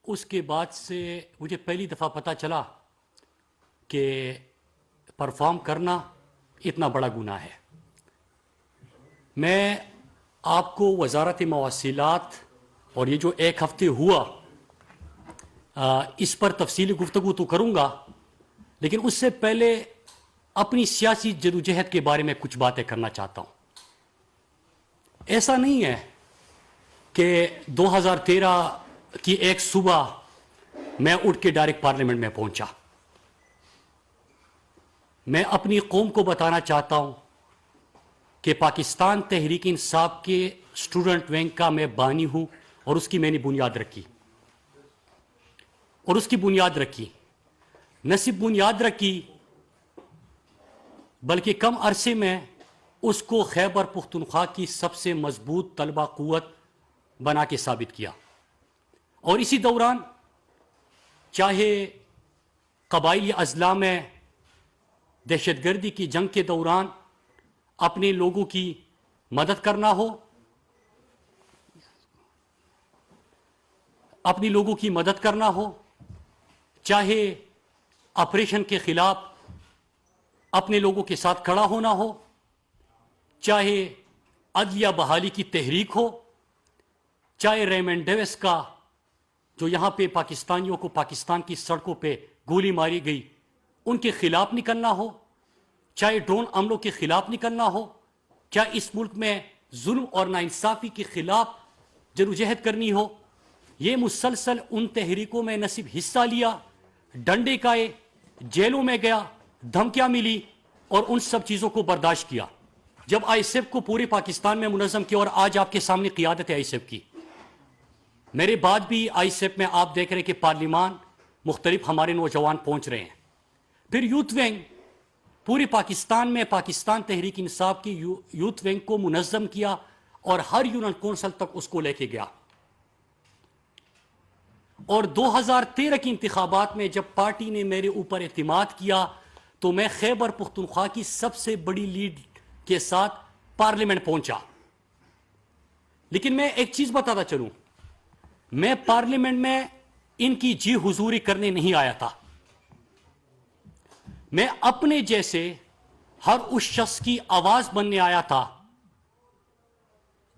اس کے بعد سے مجھے پہلی دفعہ پتہ چلا کہ پرفارم کرنا اتنا بڑا گناہ ہے. میں آپ کو وزارت مواصلات اور یہ جو ایک ہفتے ہوا اس پر تفصیلی گفتگو تو کروں گا، لیکن اس سے پہلے اپنی سیاسی جدوجہد کے بارے میں کچھ باتیں کرنا چاہتا ہوں. ایسا نہیں ہے کہ 2013 کی ایک صبح میں اٹھ کے ڈائریکٹ پارلیمنٹ میں پہنچا. میں اپنی قوم کو بتانا چاہتا ہوں کہ پاکستان تحریک انصاف کے اسٹوڈنٹ ونگ کا میں بانی ہوں اور اس کی میں نے بنیاد رکھی نہ صرف بنیاد رکھی بلکہ کم عرصے میں اس کو خیبر پختونخوا کی سب سے مضبوط طلبہ قوت بنا کے ثابت کیا. اور اسی دوران چاہے قبائلی اضلاع میں دہشت گردی کی جنگ کے دوران اپنے لوگوں کی مدد کرنا ہو، چاہے آپریشن کے خلاف اپنے لوگوں کے ساتھ کھڑا ہونا ہو، چاہے عدلیہ بحالی کی تحریک ہو، چاہے ریمنڈ ڈیوس کا جو یہاں پہ پاکستانیوں کو پاکستان کی سڑکوں پہ گولی ماری گئی ان کے خلاف نکلنا ہو، چاہے ڈرون عملوں کے خلاف نکلنا ہو، چاہے اس ملک میں ظلم اور ناانصافی کے خلاف جدوجہد کرنی ہو، یہ مسلسل ان تحریکوں میں نہ صرف حصہ لیا، ڈنڈے کھائے، جیلوں میں گیا، دھمکیاں ملی اور ان سب چیزوں کو برداشت کیا. جب آئی ایس ایف کو پورے پاکستان میں منظم کیا اور آج آپ کے سامنے قیادت ہے آئی ایس ایف کی. میرے بعد بھی آئی ایس ایف میں آپ دیکھ رہے ہیں کہ پارلیمان مختلف ہمارے نوجوان پہنچ رہے ہیں. پھر یوتھ ونگ پورے پاکستان میں پاکستان تحریک انصاف کی یوتھ ونگ کو منظم کیا اور ہر یونین کونسل تک اس کو لے کے گیا. اور 2013 کی انتخابات میں جب پارٹی نے میرے اوپر اعتماد کیا تو میں خیبر پختونخوا کی سب سے بڑی لیڈ کے ساتھ پارلیمنٹ پہنچا. لیکن میں ایک چیز بتاتا چلوں، میں پارلیمنٹ میں ان کی جی حضوری کرنے نہیں آیا تھا. میں اپنے جیسے ہر اس شخص کی آواز بننے آیا تھا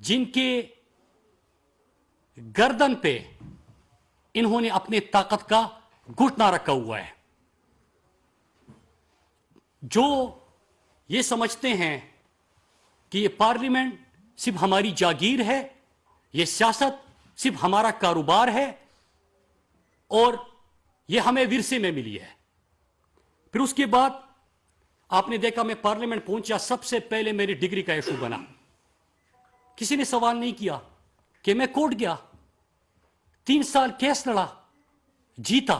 جن کے گردن پہ انہوں نے اپنے طاقت کا گھٹنا رکھا ہوا ہے. جو یہ سمجھتے ہیں کہ یہ پارلیمنٹ صرف ہماری جاگیر ہے، یہ سیاست صرف ہمارا کاروبار ہے اور یہ ہمیں ورثے میں ملی ہے. پھر اس کے بعد آپ نے دیکھا میں پارلیمنٹ پہنچا، سب سے پہلے میری ڈگری کا ایشو بنا. کسی نے سوال نہیں کیا کہ میں کورٹ گیا، 3 سال کیس لڑا، جیتا.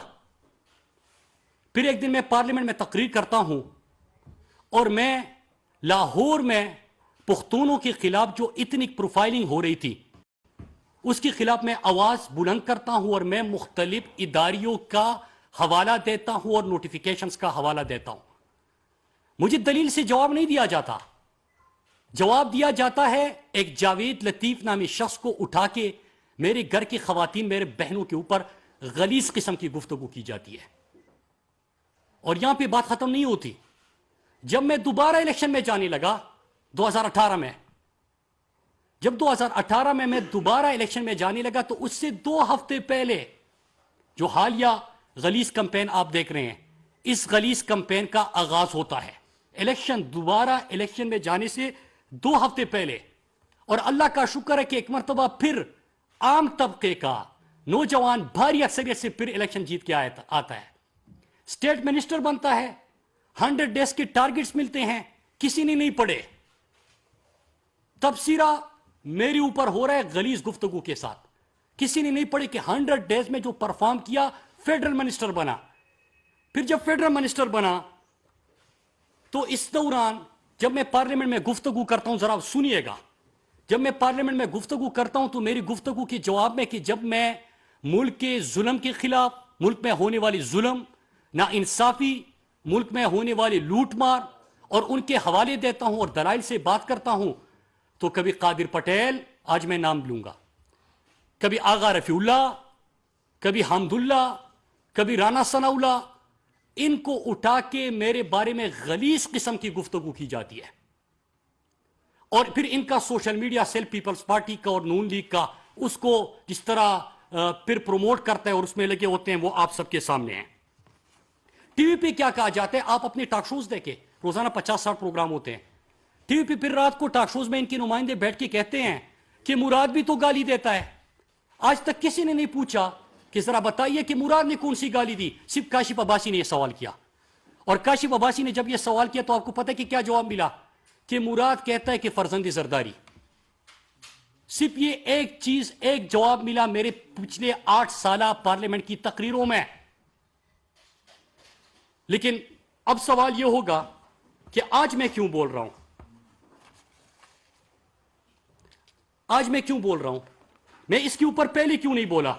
پھر ایک دن میں پارلیمنٹ میں تقریر کرتا ہوں اور میں لاہور میں پختونوں کے خلاف جو اتنی پروفائلنگ ہو رہی تھی اس کے خلاف میں آواز بلند کرتا ہوں اور میں مختلف اداریوں کا حوالہ دیتا ہوں اور نوٹیفیکیشنز کا حوالہ دیتا ہوں. مجھے دلیل سے جواب نہیں دیا جاتا. جواب دیا جاتا ہے ایک جاوید لطیف نامی شخص کو اٹھا کے میرے گھر کی خواتین، میرے بہنوں کے اوپر غلیظ قسم کی گفتگو کی جاتی ہے. اور یہاں پہ بات ختم نہیں ہوتی. جب میں دوبارہ الیکشن میں جانے لگا 2018 میں، جب 2018 میں دوبارہ الیکشن میں جانے لگا تو اس سے 2 ہفتے پہلے جو حالیہ غلیظ کمپین آپ دیکھ رہے ہیں، اس غلیظ کمپین کا آغاز ہوتا ہے دوبارہ الیکشن میں جانے سے 2 ہفتے پہلے. اور اللہ کا شکر ہے کہ ایک مرتبہ پھر عام طبقے کا نوجوان بھاری اکثریت سے پھر الیکشن جیت کے آتا ہے، اسٹیٹ منسٹر بنتا ہے، 100 ڈیز کے ٹارگٹس ملتے ہیں، کسی نے نہیں پڑھے. تبصرہ میرے اوپر ہو رہا ہے غلیظ گفتگو کے ساتھ. کسی نے نہیں پڑھے کہ 100 ڈیز میں جو پرفارم کیا فیڈرل منسٹر بنا. پھر جب فیڈرل منسٹر بنا تو اس دوران جب میں پارلیمنٹ میں گفتگو کرتا ہوں، ذرا سنیے گا، جب میں پارلیمنٹ میں گفتگو کرتا ہوں تو میری گفتگو کے جواب میں کہ جب میں ملک کے ظلم کے خلاف، ملک میں ہونے والی ظلم، ناانصافی، ملک میں ہونے والی لوٹ مار اور ان کے حوالے دیتا ہوں اور دلائل سے بات کرتا ہوں تو کبھی قادر پٹیل، آج میں نام لوں گا، کبھی آغا رفیع اللہ، کبھی حمداللہ، کبھی رانا ثناءاللہ، ان کو اٹھا کے میرے بارے میں غلیظ قسم کی گفتگو کی جاتی ہے، اور پھر ان کا social media cell Peoples Party کا اور نون لیگ کا اس کو جس طرح پھر پروموٹ کرتا ہے اور اس میں لگے ہوتے ہیں، وہ آپ سب کے سامنے ہیں۔ ٹی وی پہ کیا کہا جاتا ہے؟ آپ اپنے ٹاک شوز دیکھیں، روزانہ 50-60 پروگرام ہوتے ہیں ٹی وی پہ، پھر رات کو ٹاک شوز میں ان کے نمائندے بیٹھ کے کہتے ہیں کہ مراد بھی تو گالی دیتا ہے۔ آج تک کسی نے نہیں پوچھا کہ ذرا بتائیے کہ مراد نے کون سی گالی دی، صرف کاشف عباسی نے یہ سوال کیا، اور کاشف عباسی نے جب یہ سوال کیا تو آپ کو پتہ ہے کہ کیا جواب ملا؟ کہ مراد کہتا ہے کہ فرزند زرداری۔ صرف یہ ایک چیز، ایک جواب ملا میرے پچھلے 8 سالہ پارلیمنٹ کی تقریروں میں۔ لیکن اب سوال یہ ہوگا کہ آج میں کیوں بول رہا ہوں؟ آج میں کیوں بول رہا ہوں؟ میں اس کے اوپر پہلے کیوں نہیں بولا؟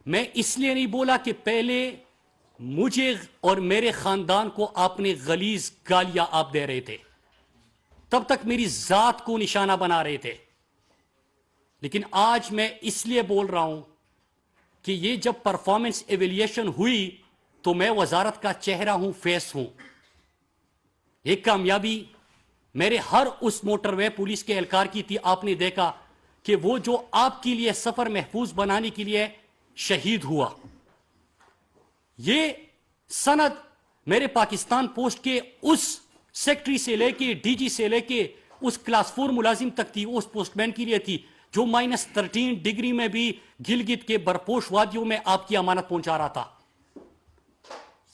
میں اس لیے نہیں بولا کہ پہلے مجھے اور میرے خاندان کو آپ نے غلیظ گالیاں آپ دے رہے تھے، تب تک میری ذات کو نشانہ بنا رہے تھے۔ لیکن آج میں اس لیے بول رہا ہوں کہ یہ جب پرفارمنس ایویلیشن ہوئی تو میں وزارت کا چہرہ ہوں، فیس ہوں۔ ایک کامیابی میرے ہر اس موٹر وے پولیس کے اہلکار کی تھی۔ آپ نے دیکھا کہ وہ جو آپ کے لیے سفر محفوظ بنانے کے لیے شہید ہوا، یہ سند میرے پاکستان پوسٹ کے اس سیکٹری سے لے کے ڈی جی سے لے کے اس کلاس 4 ملازم تک تھی، اس پوسٹ مین کے لیے تھی جو -13 ڈگری میں بھی گلگت کے برپوش وادیوں میں آپ کی امانت پہنچا رہا تھا۔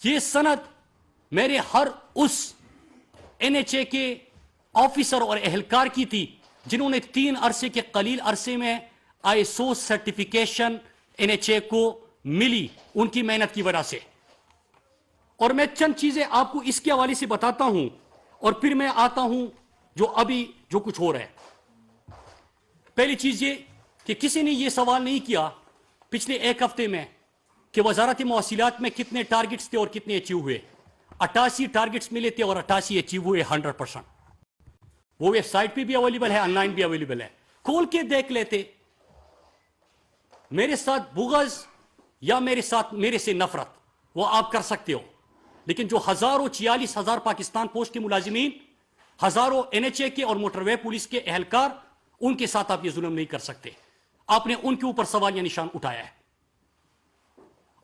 یہ سند میرے ہر اس NHA کے آفیسر اور اہلکار کی تھی جنہوں نے 3 عرصے کے قلیل عرصے میں ISO سرٹیفیکیشن NHA کو ملی، ان کی محنت کی وجہ سے۔ اور میں چند چیزیں آپ کو اس کے حوالے سے بتاتا ہوں، اور پھر میں آتا ہوں جو کچھ ہو رہا ہے۔ پہلی چیز یہ کہ کسی نے یہ سوال نہیں کیا پچھلے 1 ہفتے میں کہ وزارت مواصلات میں کتنے ٹارگٹس تھے اور کتنے اچیو ہوئے۔ 88 ٹارگٹس ملے تھے اور 88 اچیو ہوئے، 100%۔ وہ ویب سائٹ پہ بھی اویلیبل ہے، آن لائن بھی اویلیبل ہے، کھول کے دیکھ لیتے۔ میرے ساتھ بغض یا میرے سے نفرت وہ آپ کر سکتے ہو، لیکن جو 46,000 پاکستان پوسٹ کے ملازمین، ہزاروں NHA کے اور موٹر وے پولیس کے اہلکار، ان کے ساتھ آپ یہ ظلم نہیں کر سکتے۔ آپ نے ان کے اوپر سوالیہ نشان اٹھایا ہے۔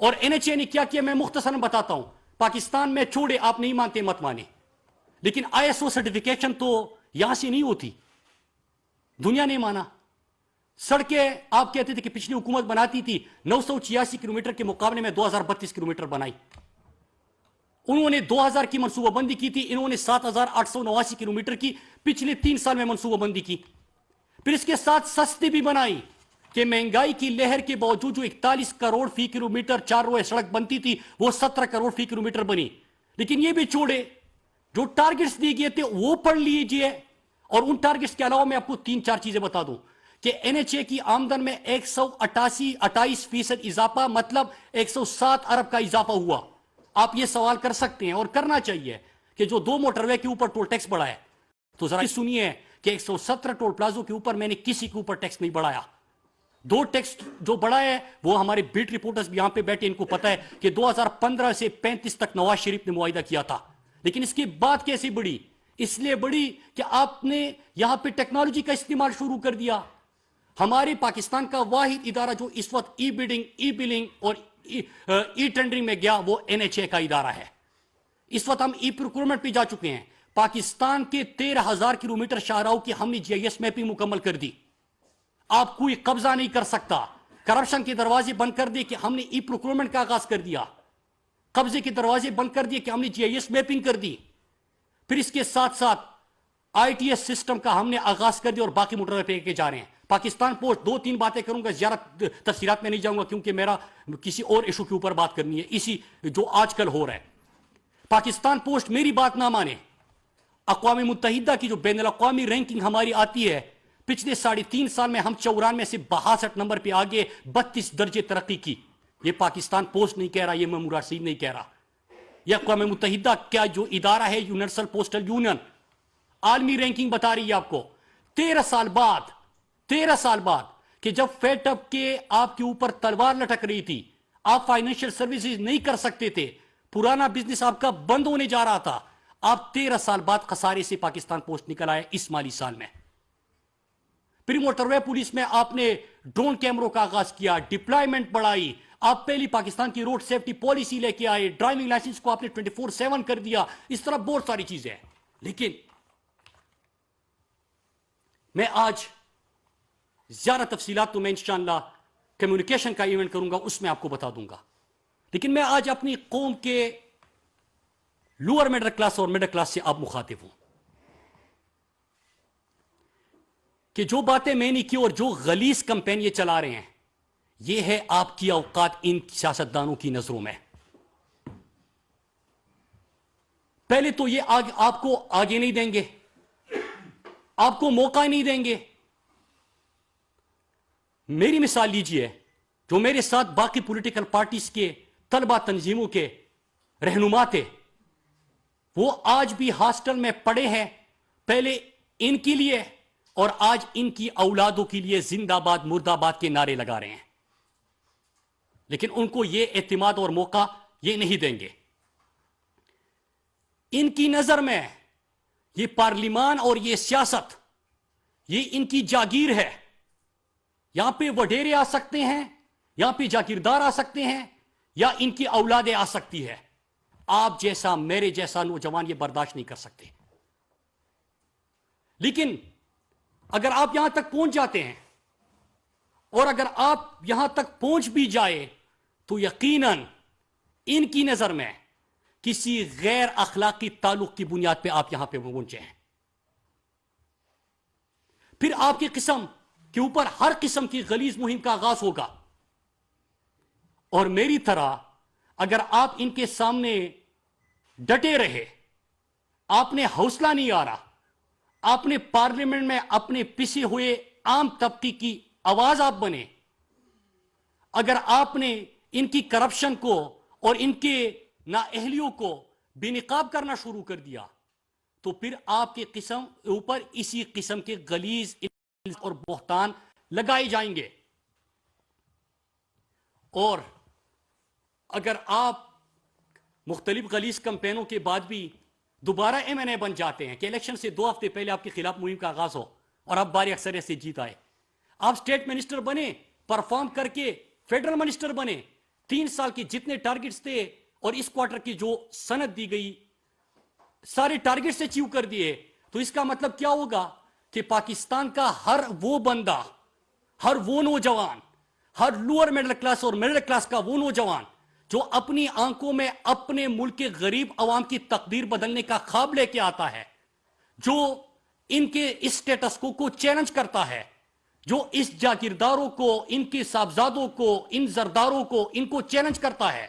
اور NHA نے کیا کیا میں مختصراً بتاتا ہوں۔ پاکستان میں چھوڑے، آپ نہیں مانتے مت مانے، لیکن ISO سرٹیفیکیشن تو یہاں سے نہیں ہوتی، دنیا نے مانا۔ سڑکیں آپ کہتے تھے کہ پچھلی حکومت بناتی تھی 986 کلومیٹر کے مقابلے میں 2032 کلومیٹر بنائی۔ انہوں نے 2000 کی منصوبہ بندی کی تھی، انہوں نے 7889 کلومیٹر کی پچھلے 3 سال میں منصوبہ بندی کی۔ پھر اس کے ساتھ سستی بھی بنائی کہ مہنگائی کی لہر کے باوجود جو 41 کروڑ فی کلومیٹر 4 روئے سڑک بنتی تھی وہ 17 کروڑ فی کلومیٹر بنی۔ لیکن یہ بھی چھوڑے، جو ٹارگٹس دیے گئے تھے وہ پڑھ لیجئے، اور ان ٹارگٹس کے علاوہ میں آپ کو 3-4 چیزیں بتا دوں کہ NHA کی آمدن میں 128% اضافہ، مطلب 107 ارب کا اضافہ ہوا۔ آپ یہ سوال کر سکتے ہیں اور کرنا چاہیے کہ جو 2 موٹر وے کے اوپر ٹول ٹیکس بڑھا ہے، تو ذرا سنیے کہ 117 ٹول پلازوں کے اوپر میں نے کسی کے اوپر ٹیکس نہیں بڑھایا۔ 2 ٹیکس جو بڑھا ہے وہ ہمارے بیٹ رپورٹرز بھی یہاں پہ بیٹھے، ان کو پتا ہے کہ 2015 سے 35 تک نواز شریف نے معاہدہ کیا تھا۔ لیکن اس کی بات کیسے بڑھی؟ اس لیے بڑھی کہ آپ نے یہاں پہ ٹیکنالوجی کا استعمال شروع کر دیا۔ ہمارے پاکستان کا واحد ادارہ جو اس وقت ای بڈنگ، ای بلنگ اور ای ٹینڈرنگ میں گیا وہ NHA کا ادارہ ہے۔ اس وقت ہم ای پروکیورمنٹ پہ جا چکے ہیں۔ پاکستان کے 13,000 کلومیٹر شاہراہوں کی ہم نے GIS میپنگ مکمل کر دی۔ آپ کوئی قبضہ نہیں کر سکتا۔ کرپشن کے دروازے بند کر دیے کہ ہم نے ای پروکیورمنٹ کا آغاز کر دیا۔ قبضے کے دروازے بند کر دیے کہ ہم نے GIS میپنگ کر دی۔ پھر اس کے ساتھ ساتھ ITS سسٹم کا ہم نے آغاز کر دیا اور باقی موٹر پہ کے جا رہے ہیں۔ پاکستان پوسٹ 2-3 باتیں کروں گا، زیادہ تفصیلات میں نہیں جاؤں گا کیونکہ میرا کسی اور ایشو کے اوپر بات کرنی ہے، اسی جو آج کل ہو رہا ہے۔ پاکستان پوسٹ میری بات نہ مانے، اقوام متحدہ کی جو بین الاقوامی رینکنگ ہماری آتی ہے، پچھلے 3.5 سال میں ہم 94 سے 62 نمبر پہ آگے 32 درجے ترقی کی۔ یہ پاکستان پوسٹ نہیں کہہ رہا، یہ میں مراد سید نہیں کہہ رہا، یہ اقوام متحدہ کا جو ادارہ ہے یونیورسل پوسٹل یونین عالمی رینکنگ بتا رہی ہے آپ کو۔ 13 سال بعد کہ جب فیٹ اپ کے آپ کے اوپر تلوار لٹک رہی تھی, آپ فائنینشیل سروسز نہیں کر سکتے تھے, پرانا بزنس آپ کا بند ہونے جا رہا تھا, آپ 13 سال بعد خسارے سے پاکستان پوسٹ نکل آئے اس مالی سال میں. پھر موٹروے پولیس میں آپ نے ڈرون کیمروں کا آغاز کیا, ڈپلائمنٹ بڑھائی, آپ پہلی پاکستان کی روڈ سیفٹی پالیسی لے کے آئے, ڈرائیونگ لائسنس کو آپ نے 24/7 کر دیا, اس طرح بہت ساری چیزیں ہیں. لیکن میں آج زیادہ تفصیلات تو میں انشاءاللہ کمیونیکیشن کا ایونٹ کروں گا, اس میں آپ کو بتا دوں گا. لیکن میں آج اپنی قوم کے لوور میڈل کلاس اور میڈل کلاس سے آپ مخاطب ہوں کہ جو باتیں میں نے کی اور جو غلیظ کمپین یہ چلا رہے ہیں, یہ ہے آپ کی اوقات ان سیاستدانوں کی نظروں میں. پہلے تو یہ آپ کو آگے نہیں دیں گے, آپ کو موقع نہیں دیں گے. میری مثال لیجئے, جو میرے ساتھ باقی پولیٹیکل پارٹیز کے طلبہ تنظیموں کے رہنما تھے, وہ آج بھی ہاسٹل میں پڑے ہیں, پہلے ان کے لیے اور آج ان کی اولادوں کے لیے زندہ آباد مرد آباد کے نعرے لگا رہے ہیں. لیکن ان کو یہ اعتماد اور موقع یہ نہیں دیں گے. ان کی نظر میں یہ پارلیمان اور یہ سیاست یہ ان کی جاگیر ہے. یہاں پہ وڈیرے آ سکتے ہیں, یہاں پہ جاگیردار آ سکتے ہیں, یا ان کی اولادیں آ سکتی ہے. آپ جیسا میرے جیسا نوجوان یہ برداشت نہیں کر سکتے. لیکن اگر آپ یہاں تک پہنچ جاتے ہیں, اور اگر آپ یہاں تک پہنچ بھی جائے, تو یقیناً ان کی نظر میں کسی غیر اخلاقی تعلق کی بنیاد پہ آپ یہاں پہ پہنچے ہیں. پھر آپ کی قسم کے اوپر ہر قسم کی غلیظ مہم کا آغاز ہوگا. اور میری طرح اگر آپ ان کے سامنے ڈٹے رہے, آپ نے حوصلہ نہیں آ رہا, آپ نے پارلیمنٹ میں اپنے پسے ہوئے عام طبقے کی آواز آپ بنے, اگر آپ نے ان کی کرپشن کو اور ان کے نااہلیوں کو بے نقاب کرنا شروع کر دیا, تو پھر آپ کے قسم اوپر اسی قسم کے غلیظ اور بہتان لگائے جائیں گے. اور اگر آپ مختلف غلیظ کمپینوں کے بعد بھی دوبارہ MNA بن جاتے ہیں کہ الیکشن سے 2 ہفتے پہلے آپ کے خلاف مہم کا آغاز ہو اور آپ بھاری اکثریت سے جیت آئے, آپ اسٹیٹ منسٹر بنے, پرفارم کر کے فیڈرل منسٹر بنے, 3 سال کے جتنے ٹارگٹس تھے اور اس کوارٹر کی جو سند دی گئی سارے ٹارگٹس اچیو کر دیے, تو اس کا مطلب کیا ہوگا کہ پاکستان کا ہر وہ بندہ, ہر وہ نوجوان, ہر لوور میڈل کلاس اور میڈل کلاس کا وہ نوجوان جو اپنی آنکھوں میں اپنے ملک کے غریب عوام کی تقدیر بدلنے کا خواب لے کے آتا ہے, جو ان کے اس سٹیٹس کو چیلنج کرتا ہے, جو اس جاگیرداروں کو, ان کے صاحبزادوں کو, ان زرداروں کو, ان کو چیلنج کرتا ہے,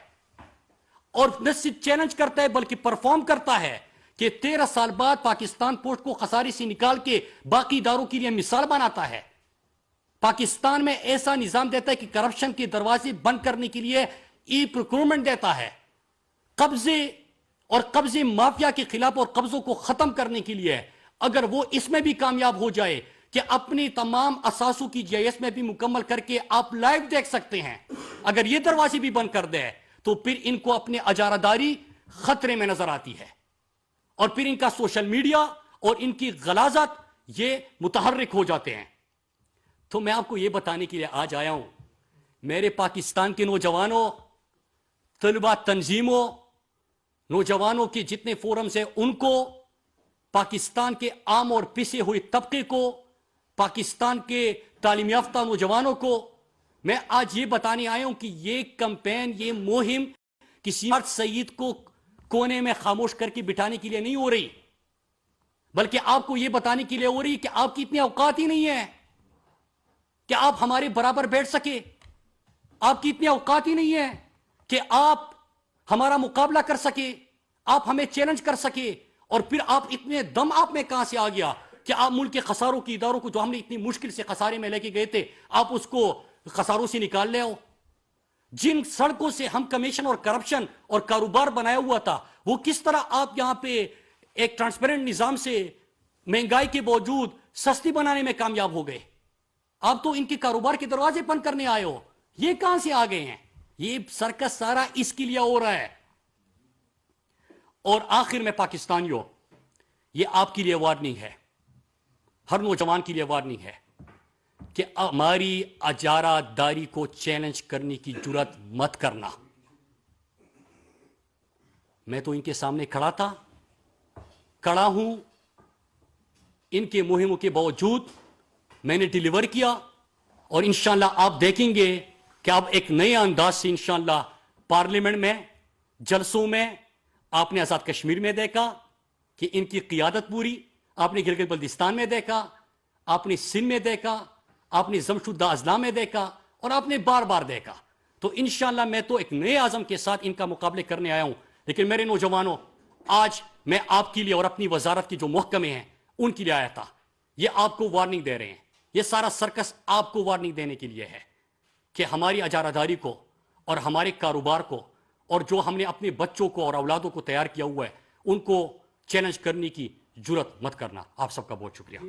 اور نہ صرف چیلنج کرتا ہے بلکہ پرفارم کرتا ہے کہ 13 سال بعد پاکستان پوسٹ کو خسارے سے نکال کے باقی اداروں کے لیے مثال بناتا ہے, پاکستان میں ایسا نظام دیتا ہے کہ کرپشن کے دروازے بند کرنے کے لیے ای پروکیورمنٹ دیتا ہے, قبضے اور قبضے مافیا کے خلاف اور قبضوں کو ختم کرنے کے لیے. اگر وہ اس میں بھی کامیاب ہو جائے کہ اپنی تمام اثاثوں کی GIS میں بھی مکمل کر کے آپ لائیو دیکھ سکتے ہیں, اگر یہ دروازے بھی بند کر دے تو پھر ان کو اپنے اجارہ داری خطرے میں نظر آتی ہے, اور پھر ان کا سوشل میڈیا اور ان کی غلاظت یہ متحرک ہو جاتے ہیں. تو میں آپ کو یہ بتانے کے لیے آج آیا ہوں, میرے پاکستان کے نوجوانوں, طلبہ تنظیموں, نوجوانوں کے جتنے فورمز ہیں ان کو, پاکستان کے عام اور پسے ہوئے طبقے کو, پاکستان کے تعلیم یافتہ نوجوانوں کو میں آج یہ بتانے آیا ہوں کہ یہ کمپین, یہ مہم کسی سعید کو کونے میں خاموش کر کے بٹھانے کے لیے نہیں ہو رہی, بلکہ آپ کو یہ بتانے کے لیے ہو رہی کہ آپ کی اتنی اوقات ہی نہیں ہے کہ آپ ہمارے برابر بیٹھ سکے, آپ کی اتنی اوقات ہی نہیں ہے کہ آپ ہمارا مقابلہ کر سکے, آپ ہمیں چیلنج کر سکے, اور پھر آپ اتنے دم آپ میں کہاں سے آ گیا کہ آپ ملک کے خساروں کی اداروں کو جو ہم نے اتنی مشکل سے خسارے میں لے کے گئے تھے آپ اس کو خساروں سے نکال لے ہو. جن سڑکوں سے ہم کمیشن اور کرپشن اور کاروبار بنایا ہوا تھا, وہ کس طرح آپ یہاں پہ ایک ٹرانسپیرنٹ نظام سے مہنگائی کے باوجود سستی بنانے میں کامیاب ہو گئے. آپ تو ان کے کاروبار کے دروازے بند کرنے آئے ہو. یہ کہاں سے آ گئے ہیں؟ یہ سرکس سارا اس کے لیے ہو رہا ہے. اور آخر میں پاکستانیوں، یہ آپ کے لیے وارننگ ہے، ہر نوجوان کے لیے وارننگ ہے کہ ہماری اجارہ داری کو چیلنج کرنے کی جرات مت کرنا. میں تو ان کے سامنے کھڑا ہوں. ان کے مہموں کے باوجود میں نے ڈیلیور کیا، اور انشاءاللہ آپ دیکھیں گے کہ اب ایک نئے انداز سے انشاءاللہ پارلیمنٹ میں، جلسوں میں، آپ نے آزاد کشمیر میں دیکھا کہ ان کی قیادت پوری، آپ نے گلگت بلتستان میں دیکھا، آپ نے سندھ میں دیکھا، آپ نے جمشیدہ اضلاع میں دیکھا، اور آپ نے بار بار دیکھا. تو انشاءاللہ میں تو ایک نئے عزم کے ساتھ ان کا مقابلے کرنے آیا ہوں. لیکن میرے نوجوانوں، آج میں آپ کے لیے اور اپنی وزارت کے جو محکمے ہیں ان کے لیے آیا تھا. یہ آپ کو وارننگ دے رہے ہیں. یہ سارا سرکس آپ کو وارننگ دینے کے لیے ہے کہ ہماری اجارہ داری کو اور ہمارے کاروبار کو، اور جو ہم نے اپنے بچوں کو اور اولادوں کو تیار کیا ہوا ہے، ان کو چیلنج کرنے کی جرات مت کرنا. آپ سب کا بہت شکریہ.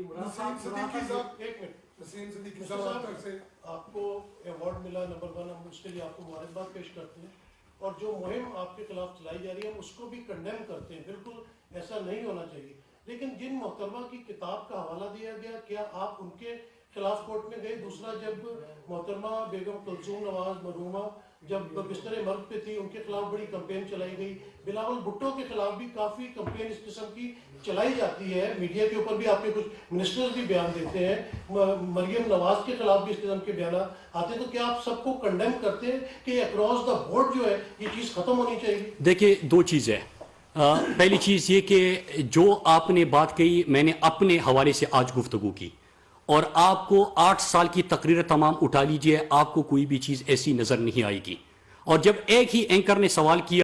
نسیم صدیقی صاحب، آپ کو ایوارڈ ملا نمبر 1، ہم اس کے لیے آپ کو مبارکباد پیش کرتے ہیں. اور جو مہم آپ کے خلاف چلائی جا رہی ہے اس کو بھی کنڈیم کرتے ہیں. بالکل ایسا نہیں ہونا چاہیے. لیکن جن محترمہ کی کتاب کا حوالہ دیا گیا، کیا آپ ان کے خلاف کورٹ میں گئے؟ دوسرا، جب محترمہ بیگم کلثوم نواز مرحومہ جب بستر مرگ پہ تھی، ان کے خلاف بڑی کمپین چلائی گئی. بلاول بھٹو کے خلاف بھی کافی کمپین اس قسم کی چلائی جاتی ہے. میڈیا کے اوپر بھی آپ کے کچھ منسٹرز بھی بیان دیتے ہیں. مریم نواز کے خلاف بھی اس قسم کے بیانات آتے ہیں. تو کیا آپ سب کو کنڈیم کرتے ہیں کہ اکراس دا بورڈ جو ہے یہ چیز ختم ہونی چاہیے؟ دیکھیے، دو چیزیں. پہلی چیز یہ کہ جو آپ نے بات کہی، میں نے اپنے حوالے سے آج گفتگو کی، اور آپ کو 8 سال کی تقریر تمام اٹھا لیجئے، آپ کو کوئی بھی چیز ایسی نظر نہیں آئے گی. اور جب ایک ہی اینکر نے سوال کیا